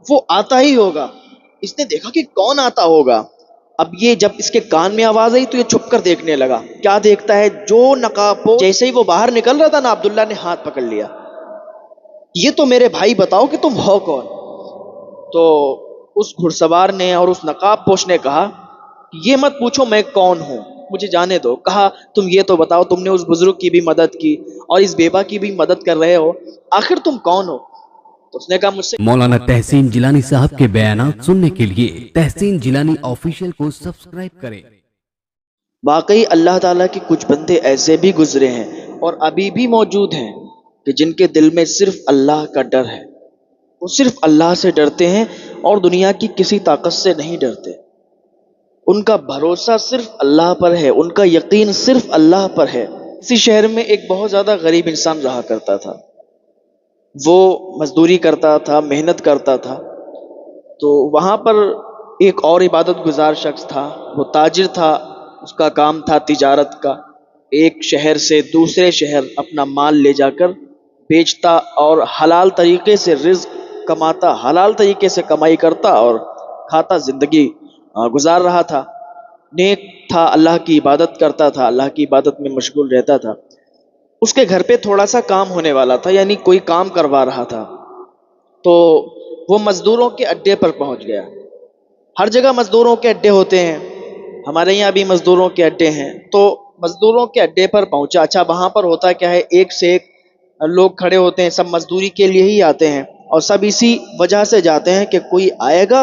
وہ آتا ہی ہوگا۔ اس نے دیکھا کہ کون آتا ہوگا۔ اب یہ جب اس کے کان میں آواز آئی تو یہ چھپ کر دیکھنے لگا، کیا دیکھتا ہے، جو نقاب پوش جیسے ہی وہ باہر نکل رہا تھا نا، عبداللہ نے ہاتھ پکڑ لیا، یہ تو میرے بھائی بتاؤ کہ تم ہو کون؟ تو اس گھڑ سوار نے اور اس نقاب پوش نے کہا، یہ مت پوچھو میں کون ہوں، مجھے جانے دو۔ کہا تم یہ تو بتاؤ، تم نے اس بزرگ کی بھی مدد کی اور اس بیوہ کی بھی مدد کر رہے ہو، آخر تم کون ہو؟ تو اس نے کہا مجھ سے مولانا تحسین جیلانی صاحب کے بیانات سننے کے لیے تحسین جیلانی آفیشیل کو سبسکرائب کریں۔ واقعی اللہ تعالیٰ کے کچھ بندے ایسے بھی گزرے ہیں اور ابھی بھی موجود ہیں کہ جن کے دل میں صرف اللہ کا ڈر ہے، وہ صرف اللہ سے ڈرتے ہیں اور دنیا کی کسی طاقت سے نہیں ڈرتے۔ ان کا بھروسہ صرف اللہ پر ہے، ان کا یقین صرف اللہ پر ہے۔ اسی شہر میں ایک بہت زیادہ غریب انسان رہا کرتا تھا، وہ مزدوری کرتا تھا، محنت کرتا تھا۔ تو وہاں پر ایک اور عبادت گزار شخص تھا، وہ تاجر تھا، اس کا کام تھا تجارت کا، ایک شہر سے دوسرے شہر اپنا مال لے جا کر بیچتا اور حلال طریقے سے رزق کماتا، حلال طریقے سے کمائی کرتا اور کھاتا زندگی گزار رہا تھا۔ نیک تھا، اللہ کی عبادت کرتا تھا، اللہ کی عبادت میں مشغول رہتا تھا۔ اس کے گھر پہ تھوڑا سا کام ہونے والا تھا، یعنی کوئی کام کروا رہا تھا، تو وہ مزدوروں کے اڈے پر پہنچ گیا۔ ہر جگہ مزدوروں کے اڈے ہوتے ہیں، ہمارے یہاں بھی مزدوروں کے اڈے ہیں، تو مزدوروں کے اڈے پر پہنچا۔ اچھا وہاں پر ہوتا کیا ہے، ایک سے ایک لوگ کھڑے ہوتے ہیں، سب مزدوری کے لیے ہی آتے ہیں اور سب اسی وجہ سے جاتے ہیں کہ کوئی آئے گا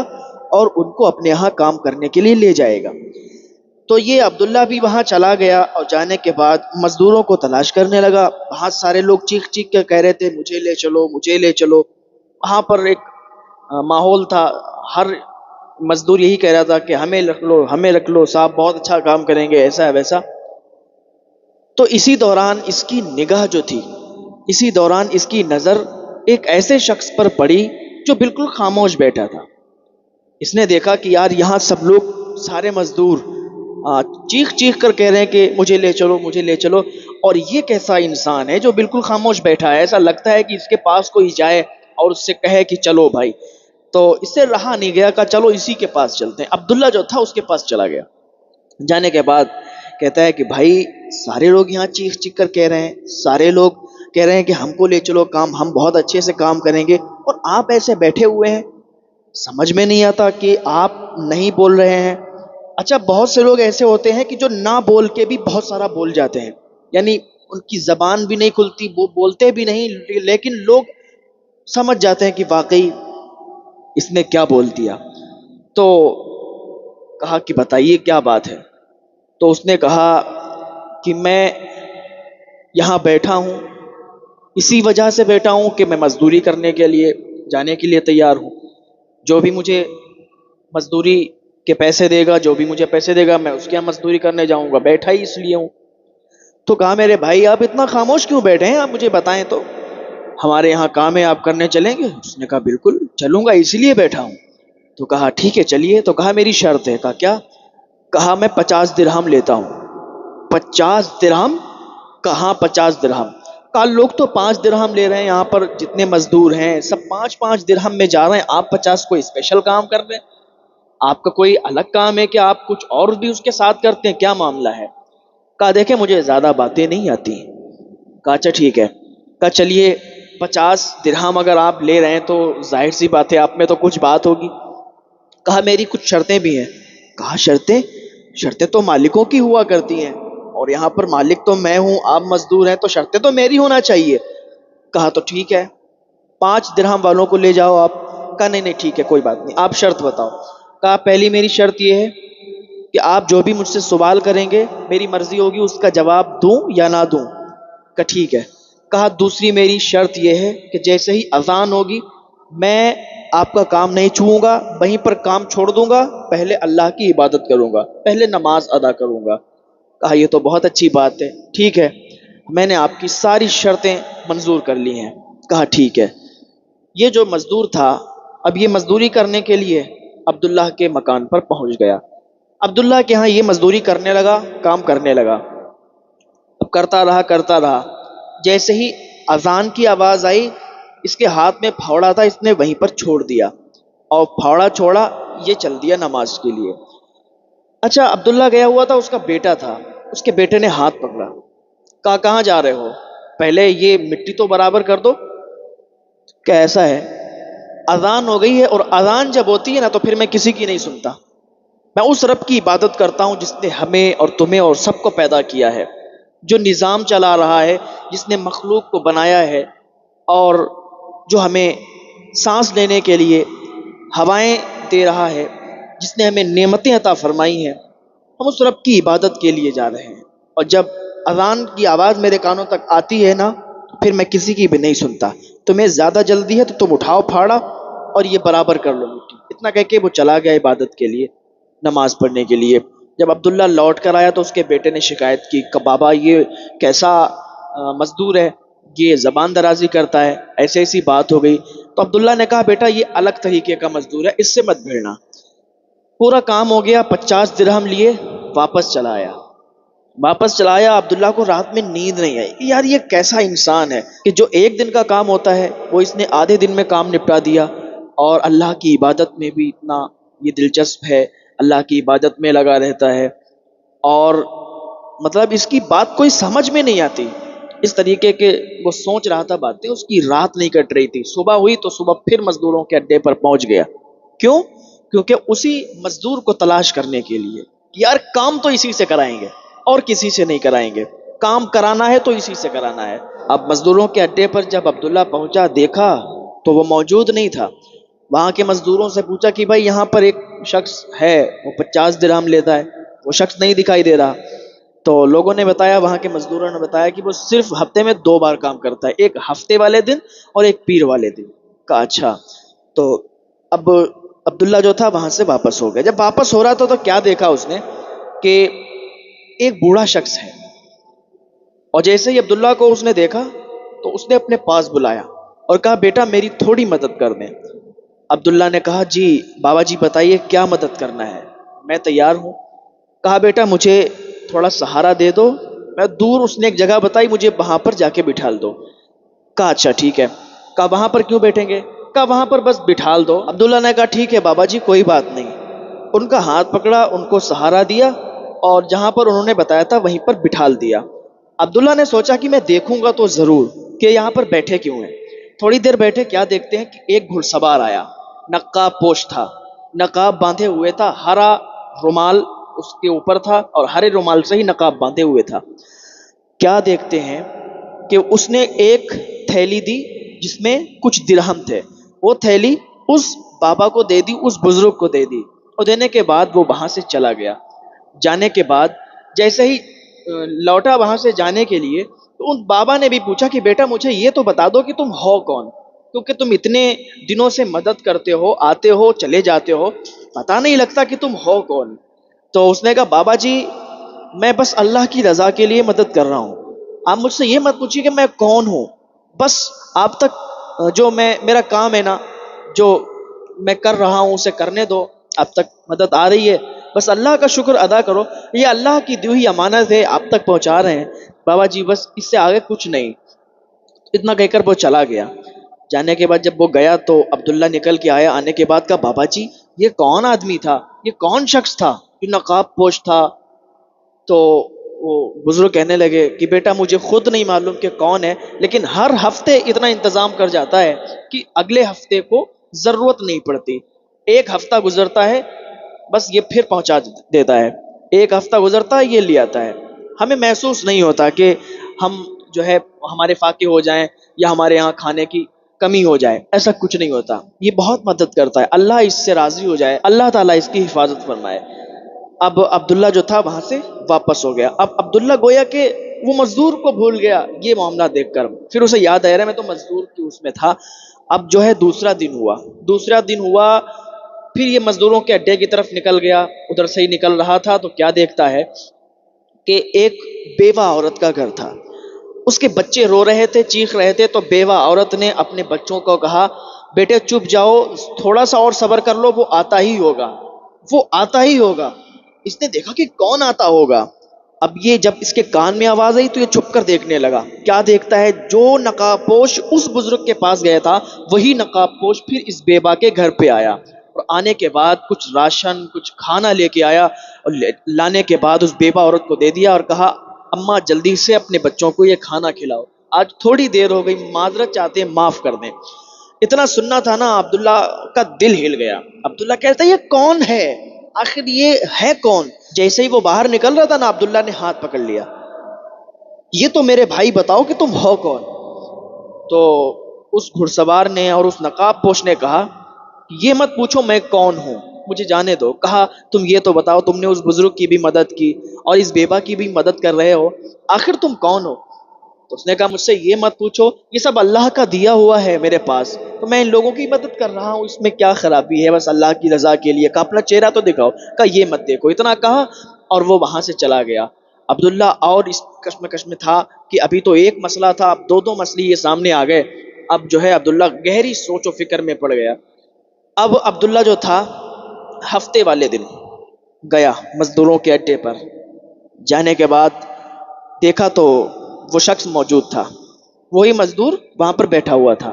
اور ان کو اپنے یہاں کام کرنے کے لیے لے جائے گا۔ تو یہ عبداللہ بھی وہاں چلا گیا اور جانے کے بعد مزدوروں کو تلاش کرنے لگا۔ بہت سارے لوگ چیخ چیخ کے کہہ رہے تھے مجھے لے چلو، مجھے لے چلو۔ وہاں پر ایک ماحول تھا، ہر مزدور یہی کہہ رہا تھا کہ ہمیں رکھ لو، ہمیں رکھ لو، صاحب بہت اچھا کام کریں گے، ایسا ہے ویسا۔ تو اسی دوران اس کی نگاہ جو تھی، اسی دوران اس کی نظر ایک ایسے شخص پر پڑی جو بالکل خاموش بیٹھا تھا۔ اس نے دیکھا کہ یار یہاں سب لوگ، سارے مزدور چیخ چیخ کر کہہ رہے ہیں کہ مجھے لے چلو، مجھے لے چلو، اور یہ کیسا انسان ہے جو بالکل خاموش بیٹھا ہے؟ ایسا لگتا ہے کہ اس کے پاس کوئی جائے اور اس سے کہے کہ چلو بھائی۔ تو اس سے رہا نہیں گیا، کہا چلو اسی کے پاس چلتے ہیں۔ عبداللہ جو تھا اس کے پاس چلا گیا۔ جانے کے بعد کہتا ہے کہ بھائی سارے لوگ یہاں چیخ چیخ کر کہہ رہے ہیں، سارے لوگ کہہ رہے ہیں کہ ہم کو لے چلو کام، ہم بہت اچھے سے کام کریں گے، اور آپ ایسے بیٹھے ہوئے ہیں، سمجھ میں نہیں آتا کہ آپ نہیں بول رہے ہیں۔ اچھا بہت سے لوگ ایسے ہوتے ہیں کہ جو نہ بول کے بھی بہت سارا بول جاتے ہیں، یعنی ان کی زبان بھی نہیں کھلتی، وہ بولتے بھی نہیں، لیکن لوگ سمجھ جاتے ہیں کہ واقعی اس نے کیا بول دیا۔ تو کہا کہ بتائیے کیا بات ہے؟ تو اس نے کہا کہ میں یہاں بیٹھا ہوں، اسی وجہ سے بیٹھا ہوں کہ میں مزدوری کرنے کے لیے جانے کے لیے تیار ہوں، جو بھی مجھے مزدوری کے پیسے دے گا، جو بھی مجھے پیسے دے گا، میں اس کے یہاں مزدوری کرنے جاؤں گا، بیٹھا ہی اس لیے ہوں۔ تو کہا میرے بھائی آپ اتنا خاموش کیوں بیٹھے ہیں، آپ مجھے بتائیں تو، ہمارے یہاں کام ہے، آپ کرنے چلیں گے؟ اس نے کہا بالکل چلوں گا، اسی لیے بیٹھا ہوں۔ تو کہا ٹھیک ہے چلیے۔ تو کہا میری شرط ہے۔ کہا کیا؟ کہا میں 50 درہم لیتا ہوں۔ 50 درہم؟ کہاں 50 درہم؟ کہا لوگ تو 5 درہم لے رہے ہیں، یہاں پر جتنے مزدور ہیں سب 5 5 درہم میں جا رہے ہیں، آپ 50 کوئی اسپیشل کام کر رہے ہیں؟ آپ کا کوئی الگ کام ہے کہ آپ کچھ اور بھی اس کے ساتھ کرتے ہیں، کیا معاملہ ہے؟ کہا دیکھیں مجھے زیادہ باتیں نہیں آتی۔ کہا اچھا ٹھیک ہے۔ کہا چلیے 50 درہم اگر آپ لے رہے ہیں تو ظاہر سی بات ہے آپ میں تو کچھ بات ہوگی۔ کہا میری کچھ شرطیں بھی ہیں۔ کہا شرطیں؟ شرطیں تو مالکوں کی ہوا کرتی ہیں، اور یہاں پر مالک تو میں ہوں، آپ مزدور ہیں، تو شرطیں تو میری ہونا چاہیے۔ کہا تو ٹھیک ہے، 5 درہم والوں کو لے جاؤ آپ۔ کہا نہیں نہیں ٹھیک ہے کوئی بات نہیں، آپ شرط بتاؤ۔ کہا پہلی میری شرط یہ ہے کہ آپ جو بھی مجھ سے سوال کریں گے میری مرضی ہوگی اس کا جواب دوں یا نہ دوں۔ کہا ٹھیک ہے۔ کہا دوسری میری شرط یہ ہے کہ جیسے ہی اذان ہوگی میں آپ کا کام نہیں چھوؤں گا، وہیں پر کام چھوڑ دوں گا، پہلے اللہ کی عبادت کروں گا، پہلے نماز ادا کروں گا۔ کہا یہ تو بہت اچھی بات ہے، ٹھیک ہے میں نے آپ کی ساری شرطیں منظور کر لی ہیں۔ کہا ٹھیک ہے۔ یہ جو مزدور تھا اب یہ مزدوری کرنے کے لیے عبداللہ کے مکان پر پہنچ گیا۔ عبداللہ کے ہاں یہ مزدوری کرنے لگا، کام کرنے لگا، اب کرتا رہا کرتا رہا۔ جیسے ہی اذان کی آواز آئی، اس کے ہاتھ میں پھاوڑا تھا، اس نے وہیں پر چھوڑ دیا۔ اور پھاڑا چھوڑا، یہ چل دیا نماز کے لیے۔ اچھا، عبداللہ گیا ہوا تھا، اس کا بیٹا تھا، اس کے بیٹے نے ہاتھ پکڑا، کہا کہاں جا رہے ہو، پہلے یہ مٹی تو برابر کر دو۔ کہ ایسا ہے، اذان ہو گئی ہے، اور اذان جب ہوتی ہے نا تو پھر میں کسی کی نہیں سنتا، میں اس رب کی عبادت کرتا ہوں جس نے ہمیں اور تمہیں اور سب کو پیدا کیا ہے، جو نظام چلا رہا ہے، جس نے مخلوق کو بنایا ہے، اور جو ہمیں سانس لینے کے لیے ہوائیں دے رہا ہے، جس نے ہمیں نعمتیں عطا فرمائی ہیں۔ ہم اس رب کی عبادت کے لیے جا رہے ہیں، اور جب اذان کی آواز میرے کانوں تک آتی ہے نا تو پھر میں کسی کی بھی نہیں سنتا۔ تمہیں زیادہ جلدی ہے تو تم اٹھاؤ پھاڑا اور یہ برابر کر لو مٹی۔ اتنا کہہ کے وہ چلا گیا عبادت کے لیے، نماز پڑھنے کے لیے۔ جب عبداللہ لوٹ کر آیا تو اس کے بیٹے نے شکایت کی کہ بابا یہ کیسا مزدور ہے، یہ زبان درازی کرتا ہے، ایسی ایسی بات ہو گئی۔ تو عبداللہ نے کہا بیٹا یہ الگ طریقے کا مزدور ہے، اس سے مت بھیڑنا۔ پورا کام ہو گیا، 50 درہم لیے، واپس چلا آیا۔ واپس چلایا، عبداللہ کو رات میں نیند نہیں آئی کہ یار یہ کیسا انسان ہے کہ جو ایک دن کا کام ہوتا ہے وہ اس نے آدھے دن میں کام نپٹا دیا، اور اللہ کی عبادت میں بھی اتنا یہ دلچسپ ہے، اللہ کی عبادت میں لگا رہتا ہے، اور مطلب اس کی بات کوئی سمجھ میں نہیں آتی، اس طریقے کے وہ سوچ رہا تھا باتیں، اس کی رات نہیں کٹ رہی تھی۔ صبح ہوئی تو صبح پھر مزدوروں کے اڈے پر پہنچ گیا۔ کیوں؟ کیونکہ اسی مزدور کو تلاش کرنے کے لیے، یار کام تو اسی سے کرائیں گے اور کسی سے نہیں کرائیں گے، کام کرانا ہے تو اسی سے کرانا ہے۔ اب مزدوروں کے اڈے پر جب عبداللہ پہنچا، دیکھا تو وہ موجود نہیں تھا۔ وہاں کے مزدوروں سے پوچھا کہ بھائی یہاں پر ایک شخص ہے، وہ 50 درہم لیتا ہے، وہ شخص نہیں دکھائی دے رہا۔ تو لوگوں نے بتایا، وہاں کے مزدوروں نے بتایا کہ وہ صرف ہفتے میں 2 بار کام کرتا ہے، ایک ہفتے والے دن اور ایک پیر والے دن۔ کہا اچھا۔ تو اب عبداللہ جو تھا وہاں سے واپس ہو گیا۔ جب واپس ہو رہا تھا تو کیا دیکھا اس نے کہ ایک بوڑھا شخص ہے، اور جیسے ہی عبداللہ کو اس نے دیکھا تو اس نے اپنے پاس بلایا اور کہا بیٹا میری تھوڑی مدد کر دیں۔ عبداللہ نے کہا جی بابا جی بتائیے کیا مدد کرنا ہے، میں تیار ہوں۔ کہا بیٹا مجھے تھوڑا سہارا دے دو، میں دور، اس نے ایک جگہ بتائی، مجھے وہاں پر جا کے بٹھال دو۔ کہا اچھا ٹھیک ہے۔ کہا وہاں پر کیوں بیٹھیں گے؟ کہا وہاں پر بس بٹھال دو۔ عبداللہ نے کہا ٹھیک ہے بابا جی کوئی بات نہیں۔ ان کا ہاتھ پکڑا، ان کو سہارا دیا، اور جہاں پر انہوں نے بتایا تھا وہیں پر بٹھال دیا۔ عبداللہ نے سوچا کہ میں دیکھوں گا تو ضرور کہ یہاں پر بیٹھے کیوں ہیں۔ تھوڑی دیر بیٹھے، کیا دیکھتے ہیں کہ ایک گھڑ سوار آیا، نقاب پوش تھا، نقاب باندھے ہوئے تھا، ہرا رومال اس کے اوپر تھا، اور ہرے رومال سے ہی نقاب باندھے ہوئے تھا۔ کیا دیکھتے ہیں کہ اس نے ایک تھیلی دی جس میں کچھ درہم تھے، وہ تھیلی اس بابا کو دے دی، اس بزرگ کو دے دی، اور دینے کے بعد وہ وہاں سے چلا گیا۔ جانے کے بعد جیسے ہی لوٹا وہاں سے جانے کے لیے، تو ان بابا نے بھی پوچھا کہ بیٹا مجھے یہ تو بتا دو کہ تم ہو کون، کیونکہ تم اتنے دنوں سے مدد کرتے ہو، آتے ہو چلے جاتے ہو، پتہ نہیں لگتا کہ تم ہو کون۔ تو اس نے کہا بابا جی میں بس اللہ کی رضا کے لیے مدد کر رہا ہوں، آپ مجھ سے یہ مت پوچھیے کہ میں کون ہوں، بس آپ تک جو میرا کام ہے نا، جو میں کر رہا ہوں اسے کرنے دو، آپ تک مدد آ رہی ہے، بس اللہ کا شکر ادا کرو، یہ اللہ کی دی ہوئی امانت ہے، آپ تک پہنچا رہے ہیں بابا جی، بس اس سے آگے کچھ نہیں۔ اتنا کہہ کر وہ چلا گیا۔ جانے کے بعد جب وہ گیا تو عبداللہ نکل کے آیا، آنے کے بعد کہا بابا جی یہ کون آدمی تھا، یہ کون شخص تھا جو نقاب پوش تھا؟ تو وہ بزرگ کہنے لگے کہ بیٹا مجھے خود نہیں معلوم کہ کون ہے، لیکن ہر ہفتے اتنا انتظام کر جاتا ہے کہ اگلے ہفتے کو ضرورت نہیں پڑتی، ایک ہفتہ گزرتا ہے بس یہ پھر پہنچا دیتا ہے، ایک ہفتہ گزرتا ہے یہ لے آتا ہے، ہمیں محسوس نہیں ہوتا کہ ہم جو ہے ہمارے فاقے ہو جائیں یا ہمارے یہاں کھانے کی کمی ہو جائے، ایسا کچھ نہیں ہوتا، یہ بہت مدد کرتا ہے، اللہ اس سے راضی ہو جائے، اللہ تعالیٰ اس کی حفاظت فرمائے۔ اب عبداللہ جو تھا وہاں سے واپس ہو گیا۔ اب عبداللہ گویا کہ وہ مزدور کو بھول گیا یہ معاملہ دیکھ کر، پھر اسے یاد آیا میں تو مزدور کی اس میں تھا۔ اب جو ہے دوسرا دن ہوا، پھر یہ مزدوروں کے اڈے کی طرف نکل گیا، ادھر سے ہی نکل رہا تھا تو کیا دیکھتا ہے کہ ایک بیوہ عورت کا گھر تھا، اس کے بچے رو رہے تھے، چیخ رہے تھے، تو بیوہ عورت نے اپنے بچوں کو کہا بیٹے چپ جاؤ، تھوڑا سا اور صبر کر لو، وہ آتا ہی ہوگا، وہ آتا ہی ہوگا۔ اس نے دیکھا کہ کون آتا ہوگا، اب یہ جب اس کے کان میں آواز آئی تو یہ چھپ کر دیکھنے لگا. کیا دیکھتا ہے؟ جو نقاب پوش اس بزرگ کے پاس گیا تھا وہی نقاب پوش پھر اس بیبا کے گھر پہ آیا، اور آنے کے بعد کچھ راشن کچھ کھانا لے کے آیا، اور لانے کے بعد اس بیبا عورت کو دے دیا اور کہا اماں جلدی سے اپنے بچوں کو یہ کھانا کھلاؤ، آج تھوڑی دیر ہو گئی، معذرت چاہتے ہیں، معاف کر دیں. اتنا سننا تھا نا، عبداللہ کا دل ہل گیا. عبداللہ کہتا ہے یہ کون ہے؟ آخر یہ ہے کون؟ جیسے ہی وہ باہر نکل رہا تھا نا، عبداللہ نے ہاتھ پکڑ لیا. یہ تو میرے بھائی بتاؤ کہ تم ہو کون؟ تو اس گھڑ سوار نے اور اس نقاب پوش نے کہا یہ مت پوچھو میں کون ہوں، مجھے جانے دو. کہا تم یہ تو بتاؤ، تم نے اس بزرگ کی بھی مدد کی اور اس بیوہ کی بھی مدد کر رہے ہو، آخر تم کون ہو؟ تو اس نے کہا مجھ سے یہ مت پوچھو، یہ سب اللہ کا دیا ہوا ہے میرے پاس، تو میں ان لوگوں کی مدد کر رہا ہوں، اس میں کیا خرابی ہے؟ بس اللہ کی رضا کے لیے. کہا اپنا چہرہ تو دکھاؤ. کہا یہ مت دیکھو. اتنا کہا اور وہ وہاں سے چلا گیا. عبداللہ اور اس کشمکش میں تھا کہ ابھی تو ایک مسئلہ تھا، اب دو دو مسئلے یہ سامنے آ گئے. اب جو ہے عبداللہ گہری سوچ و فکر میں پڑ گیا. اب عبداللہ جو تھا ہفتے والے دن گیا مزدوروں کے اڈے پر. جانے کے بعد دیکھا تو وہ شخص موجود تھا، وہی مزدور وہاں پر بیٹھا ہوا تھا.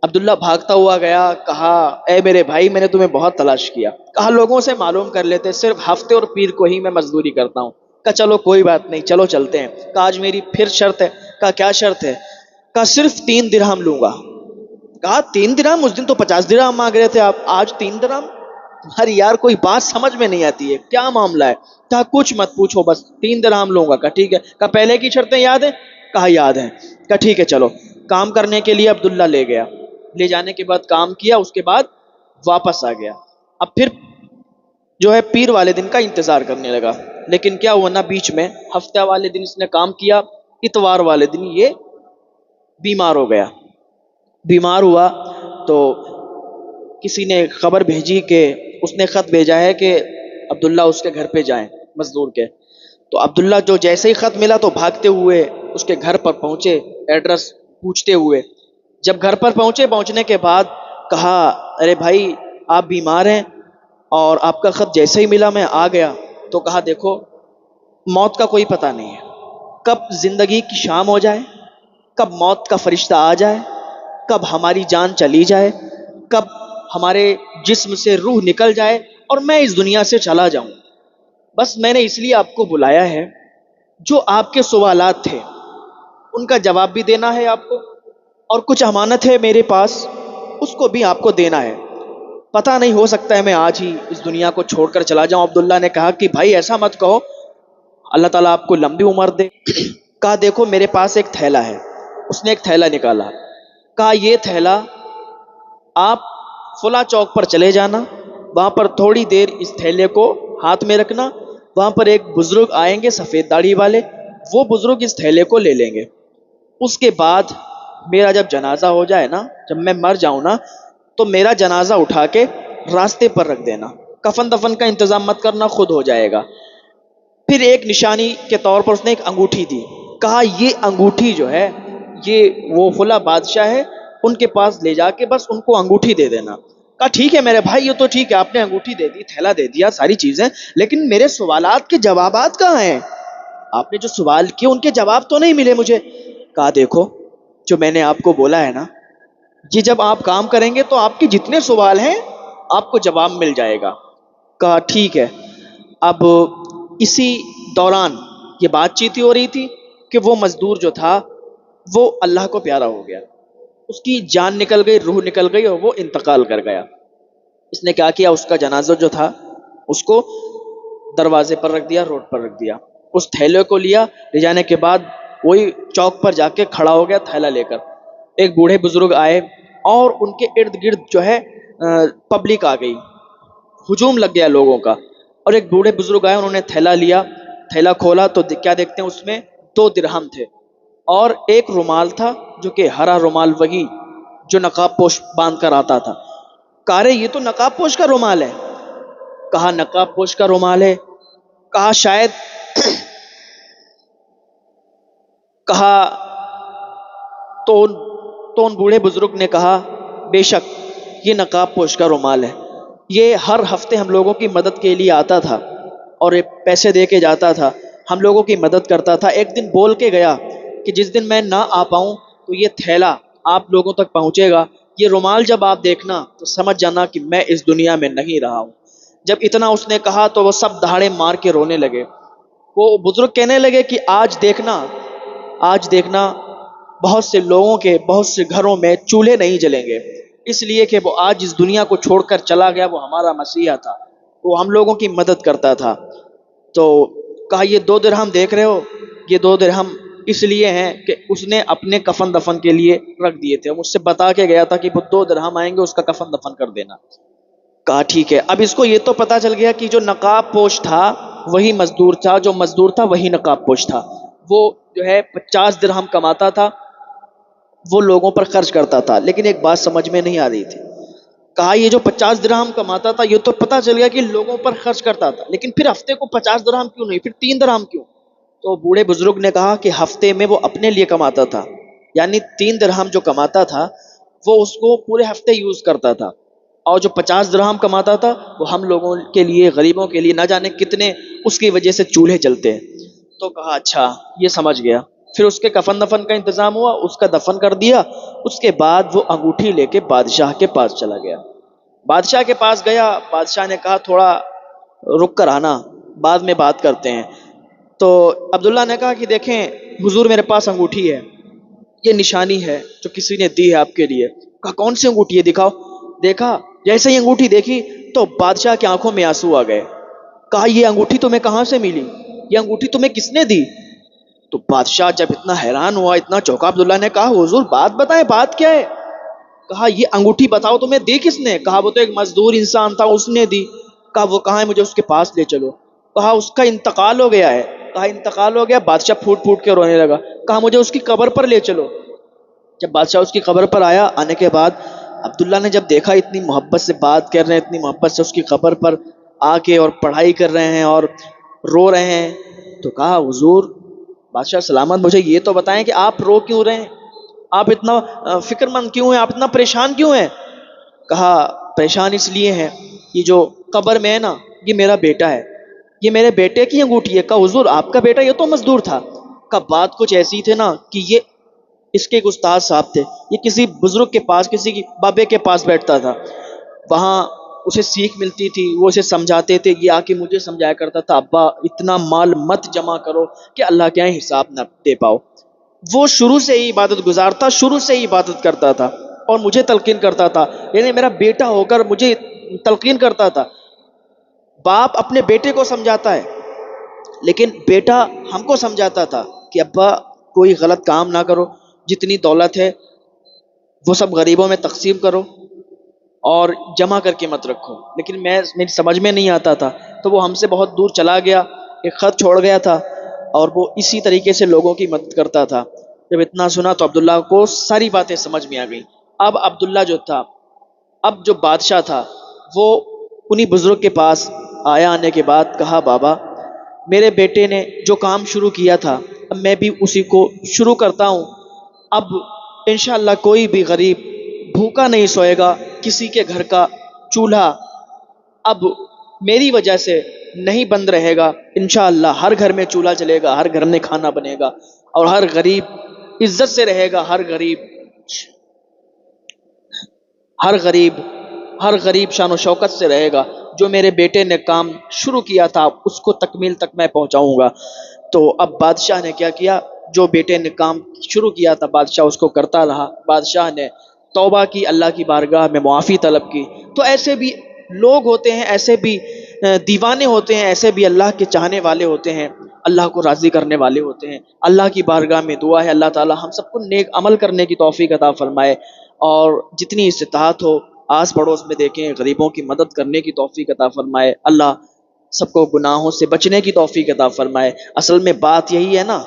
عبداللہ بھاگتا ہوا گیا. کہا اے میرے بھائی میں نے تمہیں بہت تلاش کیا. کہا لوگوں سے معلوم کر لیتے، صرف ہفتے اور پیر کو ہی میں مزدوری کرتا ہوں. کہا چلو کوئی بات نہیں، چلو چلتے ہیں. کہا آج میری پھر شرط ہے. کہا کیا شرط ہے؟ کہا صرف 3 درہم لوں گا. کہا 3 درہم؟ اس دن تو 50 درہم مانگ رہے تھے آپ، آج 3 درہم؟ ارے یار کوئی بات سمجھ میں نہیں آتی ہے، کیا معاملہ ہے؟ کہا کچھ مت پوچھو، بس 3 درہم لوں گا. کہا ٹھیک ہے. کہا پہلے کی شرطیں یاد ہیں؟ کہا یاد ہیں. کہا ٹھیک ہے چلو. کام کرنے کے لیے عبداللہ لے گیا. لے جانے کے بعد کام کیا، اس کے بعد واپس آ گیا. اب پھر جو ہے پیر والے دن کا انتظار کرنے لگا. لیکن کیا ہوا نا، بیچ میں ہفتہ والے دن اس نے کام کیا، اتوار والے دن یہ بیمار ہو گیا. بیمار ہوا تو کسی نے خبر بھیجی کہ اس نے خط بھیجا ہے کہ عبداللہ اس کے گھر پہ جائیں مزدور کے. تو عبداللہ جو جیسے ہی خط ملا تو بھاگتے ہوئے اس کے گھر پر پہنچے، ایڈریس پوچھتے ہوئے. جب گھر پر پہنچے، پہنچنے کے بعد کہا ارے بھائی آپ بیمار ہیں اور آپ کا خط جیسے ہی ملا میں آ گیا. تو کہا دیکھو موت کا کوئی پتہ نہیں ہے، کب زندگی کی شام ہو جائے، کب موت کا فرشتہ آ جائے، کب ہماری جان چلی جائے، کب ہمارے جسم سے روح نکل جائے اور میں اس دنیا سے چلا جاؤں. بس میں نے اس لیے آپ کو بلایا ہے، جو آپ کے سوالات تھے ان کا جواب بھی دینا ہے آپ کو، اور کچھ امانت ہے میرے پاس اس کو بھی آپ کو دینا ہے. پتہ نہیں ہو سکتا ہے میں آج ہی اس دنیا کو چھوڑ کر چلا جاؤں. عبداللہ نے کہا کہ بھائی ایسا مت کہو، اللہ تعالیٰ آپ کو لمبی عمر دے. کہا دیکھو میرے پاس ایک تھیلا ہے. اس نے ایک تھیلا نکالا. کہا یہ تھیلا آپ فلاں چوک پر چلے جانا، وہاں پر تھوڑی دیر اس تھیلے کو ہاتھ میں رکھنا، وہاں پر ایک بزرگ آئیں گے سفید داڑھی والے، وہ بزرگ اس تھیلے کو لے لیں گے. اس کے بعد میرا جب جنازہ ہو جائے نا، جب میں مر جاؤں نا، تو میرا جنازہ اٹھا کے راستے پر رکھ دینا، کفن دفن کا انتظام مت کرنا، خود ہو جائے گا. پھر ایک نشانی کے طور پر اس نے ایک انگوٹھی دی. کہا یہ انگوٹھی جو ہے یہ وہ فلاں بادشاہ ہے، ان کے پاس لے جا کے بس ان کو انگوٹھی دے دینا. کہا ٹھیک ہے میرے بھائی، یہ تو ٹھیک ہے، آپ نے انگوٹھی دے دی، تھیلا دے دیا، ساری چیزیں، لیکن میرے سوالات کے جوابات کہاں ہیں؟ آپ نے جو سوال کیے ان کے جواب تو نہیں ملے مجھے. کہا دیکھو جو میں نے آپ کو بولا ہے نا، یہ جب آپ کام کریں گے تو آپ کے جتنے سوال ہیں آپ کو جواب مل جائے گا. کہا ٹھیک ہے. اب اسی دوران یہ بات چیت ہو رہی تھی کہ وہ مزدور جو تھا وہ اللہ کو پیارا ہو گیا، اس کی جان نکل گئی، روح نکل گئی اور وہ انتقال کر گیا. اس نے کیا کیا، اس کا جنازہ جو تھا اس کو دروازے پر رکھ دیا، روڈ پر رکھ دیا. اس تھیلے کو لیا، لے جانے کے بعد وہی چوک پر جا کے کھڑا ہو گیا تھیلا لے کر. ایک بوڑھے بزرگ آئے اور ان کے ارد گرد جو ہے پبلک آ گئی، ہجوم لگ گیا لوگوں کا. اور ایک بوڑھے بزرگ آئے، انہوں نے تھیلا لیا، تھیلا کھولا تو کیا دیکھتے ہیں اس میں 2 درہم تھے اور ایک رومال تھا، جو کہ ہرا رومال، وہی جو نقاب پوش باندھ کر آتا تھا. کہا رے یہ تو نقاب پوش کا رومال ہے. کہا نقاب پوش کا رومال ہے. کہا شاید کہا تو ان بوڑھے بزرگ نے کہا بے شک یہ نقاب پوش کا رومال ہے، یہ ہر ہفتے ہم لوگوں کی مدد کے لیے آتا تھا اور یہ پیسے دے کے جاتا تھا، ہم لوگوں کی مدد کرتا تھا. ایک دن بول کے گیا کہ جس دن میں نہ آ پاؤں تو یہ تھیلا آپ لوگوں تک پہنچے گا، یہ رومال جب آپ دیکھنا تو سمجھ جانا کہ میں اس دنیا میں نہیں رہا ہوں. جب اتنا اس نے کہا تو وہ سب دہاڑے مار کے رونے لگے. وہ بزرگ کہنے لگے کہ آج دیکھنا بہت سے لوگوں کے بہت سے گھروں میں چولہے نہیں جلیں گے، اس لیے کہ وہ آج اس دنیا کو چھوڑ کر چلا گیا. وہ ہمارا مسیحا تھا، وہ ہم لوگوں کی مدد کرتا تھا. تو کہا یہ 2 درہم دیکھ رہے ہو، یہ 2 درہم اس لیے ہیں کہ اس نے اپنے کفن دفن کے لیے رکھ دیے تھے. مجھ سے بتا کے گیا تھا کہ وہ 2 درہم آئیں گے، اس کا کفن دفن کر دینا. کہا ٹھیک ہے. اب اس کو یہ تو پتا چل گیا کہ جو نقاب پوش تھا وہی مزدور تھا، جو مزدور تھا وہی نقاب پوش تھا. وہ جو ہے 50 درہم کماتا تھا، وہ لوگوں پر خرچ کرتا تھا. لیکن ایک بات سمجھ میں نہیں آ رہی تھی. کہا یہ جو 50 درہم کماتا تھا یہ تو پتا چل گیا کہ لوگوں پر خرچ کرتا تھا، لیکن پھر ہفتے کو 50 درہم کیوں نہیں، پھر 3 درہم کیوں؟ تو بوڑھے بزرگ نے کہا کہ ہفتے میں وہ اپنے لیے کماتا تھا، یعنی 3 درہم جو کماتا تھا وہ اس کو پورے ہفتے یوز کرتا تھا، اور جو 50 درہم کماتا تھا وہ ہم لوگوں کے لیے، غریبوں کے لیے نہ جانے کتنے اس کی وجہ سے چولہے چلتے ہیں. تو کہا اچھا یہ سمجھ گیا. پھر اس کے کفن دفن کا انتظام ہوا، اس کا دفن کر دیا. اس کے بعد وہ انگوٹھی لے کے بادشاہ کے پاس چلا گیا. بادشاہ کے پاس گیا، بادشاہ نے کہا تھوڑا رک کر آنا، بعد میں بات کرتے ہیں. تو عبداللہ نے کہا کہ دیکھیں حضور میرے پاس انگوٹھی ہے، یہ نشانی ہے جو کسی نے دی ہے آپ کے لیے. کہا کون سی انگوٹھی ہے دکھاؤ. دیکھا، جیسے ہی انگوٹھی دیکھی تو بادشاہ کی آنکھوں میں آنسو آ گئے. کہا یہ انگوٹھی تمہیں کہاں سے ملی، یہ انگوٹھی تمہیں کس نے دی؟ تو بادشاہ جب اتنا حیران ہوا، اتنا چوکا، عبداللہ نے کہا حضور بات بتائیں، بات کیا ہے؟ کہا یہ انگوٹھی بتاؤ تمہیں دی کس نے؟ کہا وہ تو ایک مزدور انسان تھا اس نے دی. کہا وہ کہاں ہے، مجھے اس کے پاس لے چلو. کہا اس کا انتقال ہو گیا ہے. کہا انتقال ہو گیا؟ بادشاہ پھوٹ پھوٹ کے رونے لگا. کہا مجھے اس کی قبر پر لے چلو. جب بادشاہ اس کی قبر پر آیا، آنے کے بعد عبداللہ نے جب دیکھا اتنی محبت سے بات کر رہے ہیں، اتنی محبت سے اس کی قبر پر آ کے اور پڑھائی کر رہے ہیں اور رو رہے ہیں، تو کہا حضور بادشاہ سلامت، مجھے یہ تو بتائیں کہ آپ رو کیوں رہے ہیں، آپ اتنا فکر مند کیوں ہیں، آپ اتنا پریشان کیوں ہیں؟ کہا پریشان اس لیے ہے، یہ جو قبر میں ہے نا یہ میرا بیٹا ہے، یہ میرے بیٹے کی انگوٹھی ہے. کہا حضور آپ کا بیٹا یہ تو مزدور تھا. کہا بات کچھ ایسی تھی نا کہ یہ اس کے ایک استاد صاحب تھے، یہ کسی بزرگ کے پاس، کسی کی بابے کے پاس بیٹھتا تھا، وہاں اسے سیکھ ملتی تھی، وہ اسے سمجھاتے تھے. یہ آ کے مجھے سمجھایا کرتا تھا ابا اتنا مال مت جمع کرو کہ اللہ کے یہاں حساب نہ دے پاؤ. وہ شروع سے ہی عبادت گزار تھا، شروع سے ہی عبادت کرتا تھا اور مجھے تلقین کرتا تھا، یعنی میرا بیٹا ہو کر مجھے تلقین کرتا تھا. باپ اپنے بیٹے کو سمجھاتا ہے، لیکن بیٹا ہم کو سمجھاتا تھا کہ ابا کوئی غلط کام نہ کرو، جتنی دولت ہے وہ سب غریبوں میں تقسیم کرو اور جمع کر کے مت رکھو. لیکن میری سمجھ میں نہیں آتا تھا، تو وہ ہم سے بہت دور چلا گیا، ایک خط چھوڑ گیا تھا اور وہ اسی طریقے سے لوگوں کی مدد کرتا تھا. جب اتنا سنا تو عبداللہ کو ساری باتیں سمجھ میں آ گئیں. اب عبداللہ جو تھا، اب جو بادشاہ تھا، وہ انہی بزرگ کے پاس آیا. آنے کے بعد کہا بابا میرے بیٹے نے جو کام شروع کیا تھا اب میں بھی اسی کو شروع کرتا ہوں. اب انشاءاللہ کوئی بھی غریب بھوکا نہیں سوئے گا، کسی کے گھر کا چولہا اب میری وجہ سے نہیں بند رہے گا. انشاءاللہ ہر گھر میں چولہا چلے گا، ہر گھر میں کھانا بنے گا اور ہر غریب عزت سے رہے گا. ہر غریب شان و شوکت سے رہے گا. جو میرے بیٹے نے کام شروع کیا تھا اس کو تکمیل تک میں پہنچاؤں گا. تو اب بادشاہ نے کیا کیا، جو بیٹے نے کام شروع کیا تھا بادشاہ اس کو کرتا رہا. بادشاہ نے توبہ کی، اللہ کی بارگاہ میں معافی طلب کی. تو ایسے بھی لوگ ہوتے ہیں، ایسے بھی دیوانے ہوتے ہیں، ایسے بھی اللہ کے چاہنے والے ہوتے ہیں، اللہ کو راضی کرنے والے ہوتے ہیں. اللہ کی بارگاہ میں دعا ہے اللہ تعالی ہم سب کو نیک عمل کرنے کی توفیق عطا فرمائے، اور جتنی استطاعت ہو آس پڑوس میں دیکھیں غریبوں کی مدد کرنے کی توفیق عطا فرمائے. اللہ سب کو گناہوں سے بچنے کی توفیق عطا فرمائے. اصل میں بات یہی ہے نا